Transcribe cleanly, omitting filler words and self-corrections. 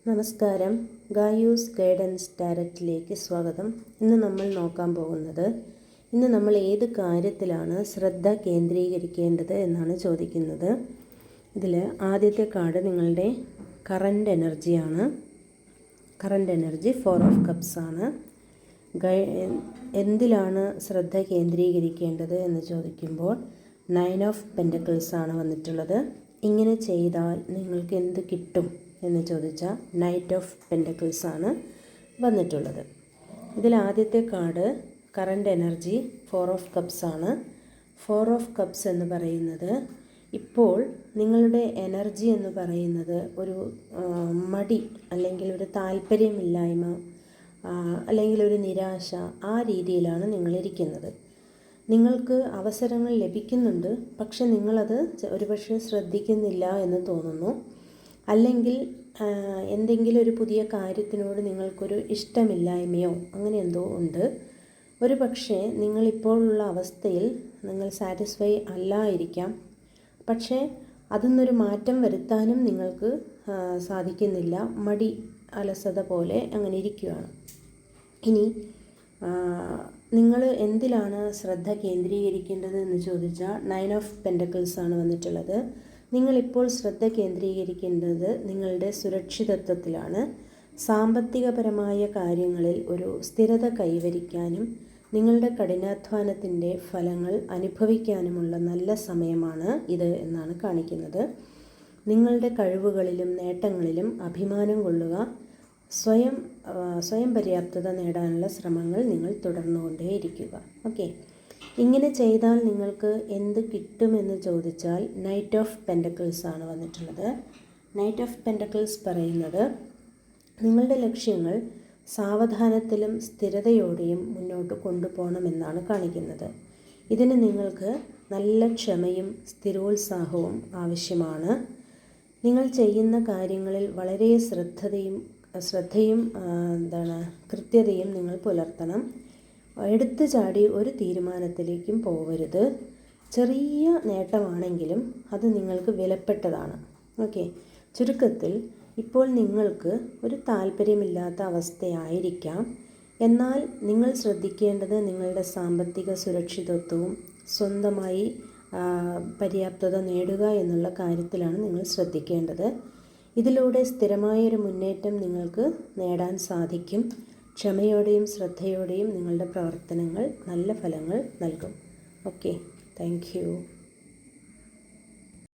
നമസ്കാരം. ഗായൂസ് ഗൈഡൻസ് ഡയറക്റ്റിലേക്ക് സ്വാഗതം. ഇന്ന് നമ്മൾ നോക്കാൻ പോകുന്നത് നമ്മൾ ഏത് കാര്യത്തിലാണ് ശ്രദ്ധ കേന്ദ്രീകരിക്കേണ്ടത് എന്നാണ് ചോദിക്കുന്നത്. ഇതിൽ ആദ്യത്തെ കാർഡ് നിങ്ങളുടെ കറൻറ്റ് എനർജിയാണ്. കറൻറ്റ് എനർജി 4 ഓഫ് കപ്സ് ആണ്. എന്തിലാണ് ശ്രദ്ധ കേന്ദ്രീകരിക്കേണ്ടത് എന്ന് ചോദിക്കുമ്പോൾ 9 ഓഫ് പെൻറ്റക്കിൾസ് ആണ് വന്നിട്ടുള്ളത്. ഇങ്ങനെ ചെയ്താൽ നിങ്ങൾക്ക് എന്ത് കിട്ടും എന്ന് ചോദിച്ചാൽ നൈറ്റ് ഓഫ് പെൻറ്റക്കിൾസ് ആണ് വന്നിട്ടുള്ളത്. ഇതിൽ ആദ്യത്തെ card current energy 4 of cups ആണ്. 4 ഓഫ് കപ്സ് എന്ന് പറയുന്നത് ഇപ്പോൾ നിങ്ങളുടെ എനർജി എന്ന് പറയുന്നത് ഒരു മടി അല്ലെങ്കിൽ ഒരു താല്പര്യമില്ലായ്മ അല്ലെങ്കിൽ ഒരു നിരാശ, ആ രീതിയിലാണ് നിങ്ങളിരിക്കുന്നത്. നിങ്ങൾക്ക് അവസരങ്ങൾ ലഭിക്കുന്നുണ്ട്, പക്ഷെ നിങ്ങളത് ഒരുപക്ഷെ ശ്രദ്ധിക്കുന്നില്ല എന്ന് തോന്നുന്നു. അല്ലെങ്കിൽ എന്തെങ്കിലും ഒരു പുതിയ കാര്യത്തിനോട് നിങ്ങൾക്കൊരു ഇഷ്ടമില്ലായ്മയോ അങ്ങനെ എന്തോ ഉണ്ട്. ഒരു പക്ഷേ നിങ്ങളിപ്പോഴുള്ള അവസ്ഥയിൽ നിങ്ങൾ സാറ്റിസ്ഫൈ അല്ലായിരിക്കാം, പക്ഷേ അതിന്നൊരു മാറ്റം വരുത്താനും നിങ്ങൾക്ക് സാധിക്കുന്നില്ല. മടി, അലസത പോലെ അങ്ങനെ ഇരിക്കുകയാണ്. ഇനി നിങ്ങൾ എന്തിലാണ് ശ്രദ്ധ കേന്ദ്രീകരിക്കേണ്ടത് എന്ന് ചോദിച്ചാൽ 9 ഓഫ് പെൻറ്റക്കിൾസ് ആണ് വന്നിട്ടുള്ളത്. നിങ്ങളിപ്പോൾ ശ്രദ്ധ കേന്ദ്രീകരിക്കേണ്ടത് നിങ്ങളുടെ സുരക്ഷിതത്വത്തിലാണ്. സാമ്പത്തികപരമായ കാര്യങ്ങളിൽ ഒരു സ്ഥിരത കൈവരിക്കാനും നിങ്ങളുടെ കഠിനാധ്വാനത്തിൻ്റെ ഫലങ്ങൾ അനുഭവിക്കാനുമുള്ള നല്ല സമയമാണ് ഇത് എന്നാണ് കാണിക്കുന്നത്. നിങ്ങളുടെ കഴിവുകളിലും നേട്ടങ്ങളിലും അഭിമാനം കൊള്ളുക. സ്വയം പര്യാപ്തത നേടാനുള്ള ശ്രമങ്ങൾ നിങ്ങൾ തുടർന്നുകൊണ്ടേയിരിക്കുക. ഓക്കെ, ഇങ്ങനെ ചെയ്താൽ നിങ്ങൾക്ക് എന്ത് കിട്ടുമെന്ന് ചോദിച്ചാൽ നൈറ്റ് ഓഫ് പെൻറ്റക്കിൾസ് ആണ് വന്നിട്ടുള്ളത്. നൈറ്റ് ഓഫ് പെൻറ്റക്കിൾസ് പറയുന്നത് നിങ്ങളുടെ ലക്ഷ്യങ്ങൾ സാവധാനത്തിലും സ്ഥിരതയോടെയും മുന്നോട്ട് കൊണ്ടുപോകണമെന്നാണ് കാണിക്കുന്നത്. ഇതിന് നിങ്ങൾക്ക് നല്ല ക്ഷമയും സ്ഥിരോത്സാഹവും ആവശ്യമാണ്. നിങ്ങൾ ചെയ്യുന്ന കാര്യങ്ങളിൽ വളരെ ശ്രദ്ധയും കൃത്യതയും നിങ്ങൾ പുലർത്തണം. എടുത്തു ചാടി ഒരു തീരുമാനത്തിലേക്കും പോകരുത്. ചെറിയ നേട്ടമാണെങ്കിലും അത് നിങ്ങൾക്ക് വിലപ്പെട്ടതാണ്. ഓക്കെ, ചുരുക്കത്തിൽ ഇപ്പോൾ നിങ്ങൾക്ക് ഒരു താല്പര്യമില്ലാത്ത അവസ്ഥയായിരിക്കാം, എന്നാൽ നിങ്ങൾ ശ്രദ്ധിക്കേണ്ടത് നിങ്ങളുടെ സാമ്പത്തിക സുരക്ഷിതത്വവും സ്വന്തമായി പര്യാപ്തത നേടുക എന്നുള്ള കാര്യത്തിലാണ് നിങ്ങൾ ശ്രദ്ധിക്കേണ്ടത്. ഇതിലൂടെ സ്ഥിരമായൊരു മുന്നേറ്റം നിങ്ങൾക്ക് നേടാൻ സാധിക്കും. ക്ഷമയോടെയും ശ്രദ്ധയോടെയും നിങ്ങളുടെ പ്രവർത്തനങ്ങൾ നല്ല ഫലങ്ങൾ നൽകും. Okay, thank you.